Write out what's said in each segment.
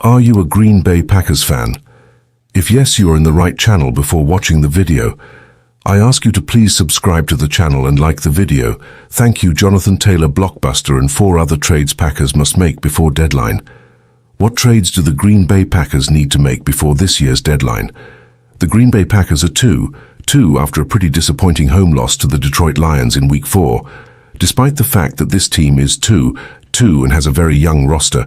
Are you a Green Bay Packers fan? If yes, you are in the right channel. Before watching the video, I ask you to please subscribe to the channel and like the video. Thank you. Jonathan Taylor blockbuster and 4 other trades Packers must make before deadline. What trades do the Green Bay Packers need to make before this year's deadline? The Green Bay Packers are 2 after a pretty disappointing home loss to the Detroit Lions in Week 4. Despite the fact that this team is 2 and has a very young roster,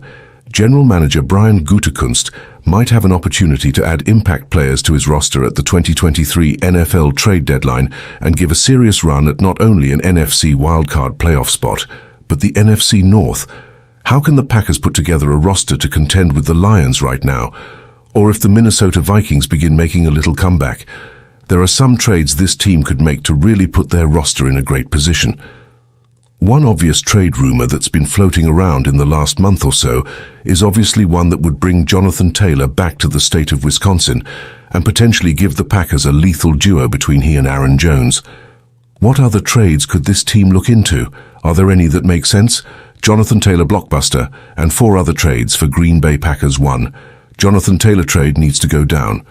General Manager Brian Gutekunst might have an opportunity to add impact players to his roster at the 2023 NFL trade deadline and give a serious run at not only an NFC wildcard playoff spot, but the NFC North. How can the Packers put together a roster to contend with the Lions right now? Or if the Minnesota Vikings begin making a little comeback? There are some trades this team could make to really put their roster in a great position. One obvious trade rumor that's been floating around in the last month or so is obviously one that would bring Jonathan Taylor back to the state of Wisconsin and potentially give the Packers a lethal duo between he and Aaron Jones. What other trades could this team look into? Are there any that make sense? Jonathan Taylor blockbuster and 4 other trades for Green Bay Packers. 1. Jonathan Taylor trade needs to go down.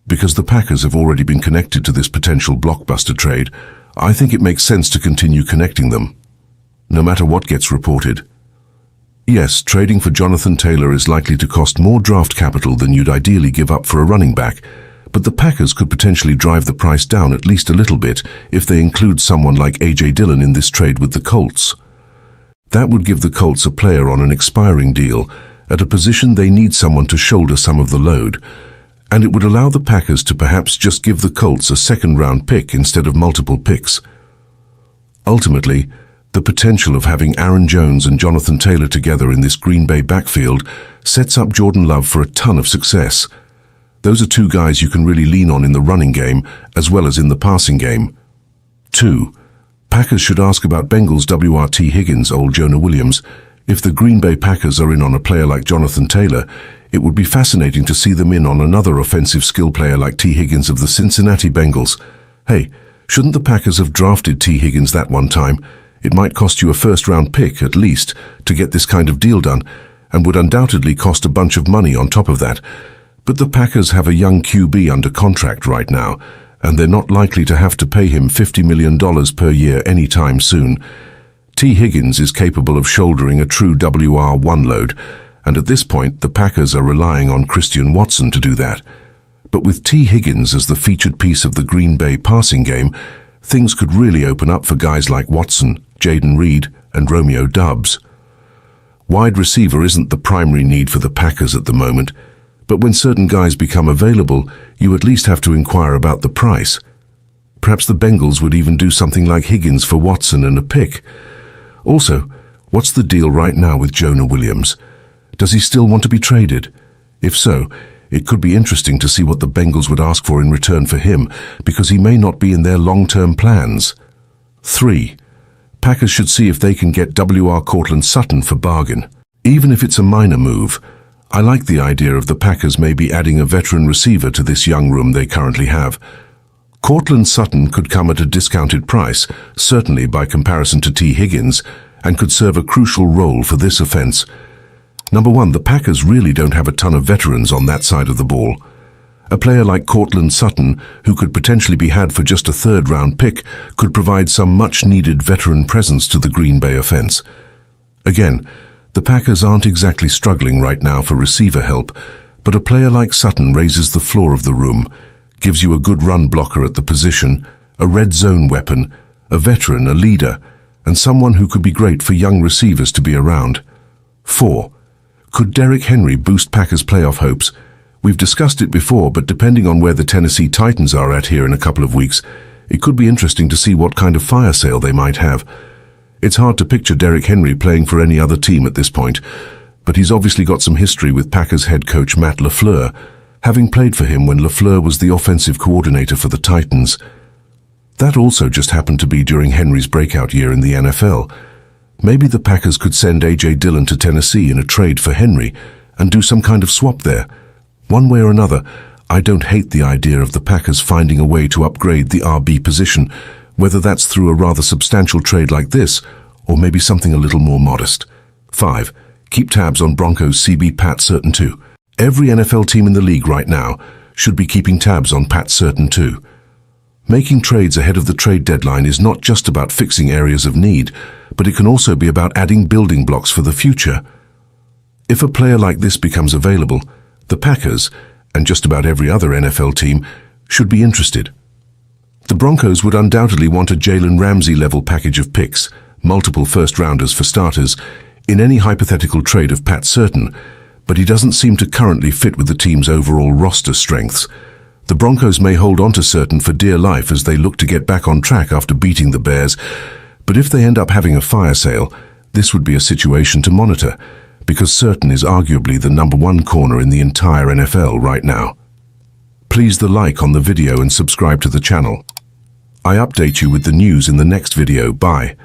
Because the Packers have already been connected to this potential blockbuster trade, I think it makes sense to continue connecting them, no matter what gets reported. Yes, trading for Jonathan Taylor is likely to cost more draft capital than you'd ideally give up for a running back, but the Packers could potentially drive the price down at least a little bit if they include someone like A.J. Dillon in this trade with the Colts. That would give the Colts a player on an expiring deal at a position they need someone to shoulder some of the load, and it would allow the Packers to perhaps just give the Colts a second-round pick instead of multiple picks. Ultimately, the potential of having Aaron Jones and Jonathan Taylor together in this Green Bay backfield sets up Jordan Love for a ton of success. Those are 2 guys you can really lean on in the running game as well as in the passing game. 2. Packers should ask about Bengals WRT Higgins, old Jonah Williams. If the Green Bay Packers are in on a player like Jonathan Taylor, it would be fascinating to see them in on another offensive skill player like T. Higgins of the Cincinnati Bengals. Hey, shouldn't the Packers have drafted T. Higgins that one time? It might cost you a first-round pick, at least, to get this kind of deal done, and would undoubtedly cost a bunch of money on top of that. But the Packers have a young QB under contract right now, and they're not likely to have to pay him $50 million per year anytime soon. T. Higgins is capable of shouldering a true WR1 load, and at this point the Packers are relying on Christian Watson to do that. But with T. Higgins as the featured piece of the Green Bay passing game, things could really open up for guys like Watson, Jaden Reed, and Romeo Doubs. Wide receiver isn't the primary need for the Packers at the moment, but when certain guys become available, you at least have to inquire about the price. Perhaps the Bengals would even do something like Higgins for Watson and a pick. Also, what's the deal right now with Jonah Williams? Does he still want to be traded? If so, it could be interesting to see what the Bengals would ask for in return for him, because he may not be in their long-term plans. 3. Packers should see if they can get W.R. Courtland Sutton for bargain. Even if it's a minor move, I like the idea of the Packers maybe adding a veteran receiver to this young room they currently have. Courtland Sutton could come at a discounted price, certainly by comparison to T. Higgins, and could serve a crucial role for this offense. Number 1, the Packers really don't have a ton of veterans on that side of the ball. A player like Courtland Sutton, who could potentially be had for just a 3rd-round pick, could provide some much-needed veteran presence to the Green Bay offense. Again, the Packers aren't exactly struggling right now for receiver help, but a player like Sutton raises the floor of the room, gives you a good run blocker at the position, a red zone weapon, a veteran, a leader, and someone who could be great for young receivers to be around. 4. Could Derrick Henry boost Packers' playoff hopes? We've discussed it before, but depending on where the Tennessee Titans are at here in a couple of weeks, it could be interesting to see what kind of fire sale they might have. It's hard to picture Derrick Henry playing for any other team at this point, but he's obviously got some history with Packers head coach Matt LaFleur, having played for him when LaFleur was the offensive coordinator for the Titans. That also just happened to be during Henry's breakout year in the NFL. Maybe the Packers could send A.J. Dillon to Tennessee in a trade for Henry and do some kind of swap there. One way or another, I don't hate the idea of the Packers finding a way to upgrade the RB position, whether that's through a rather substantial trade like this, or maybe something a little more modest. 5. keep tabs on Broncos CB Pat Certain too. Every NFL team in the league right now should be keeping tabs on Pat Certain too. Making trades ahead of the trade deadline is not just about fixing areas of need, but it can also be about adding building blocks for the future. If a player like this becomes available, the Packers, and just about every other NFL team, should be interested. The Broncos would undoubtedly want a Jalen Ramsey-level package of picks, multiple first-rounders for starters, in any hypothetical trade of Pat Certain, but he doesn't seem to currently fit with the team's overall roster strengths. The Broncos may hold on to Certain for dear life as they look to get back on track after beating the Bears, but if they end up having a fire sale, this would be a situation to monitor, because Certain is arguably the #1 corner in the entire NFL right now. Please the like on the video and subscribe to the channel. I update you with the news in the next video. Bye.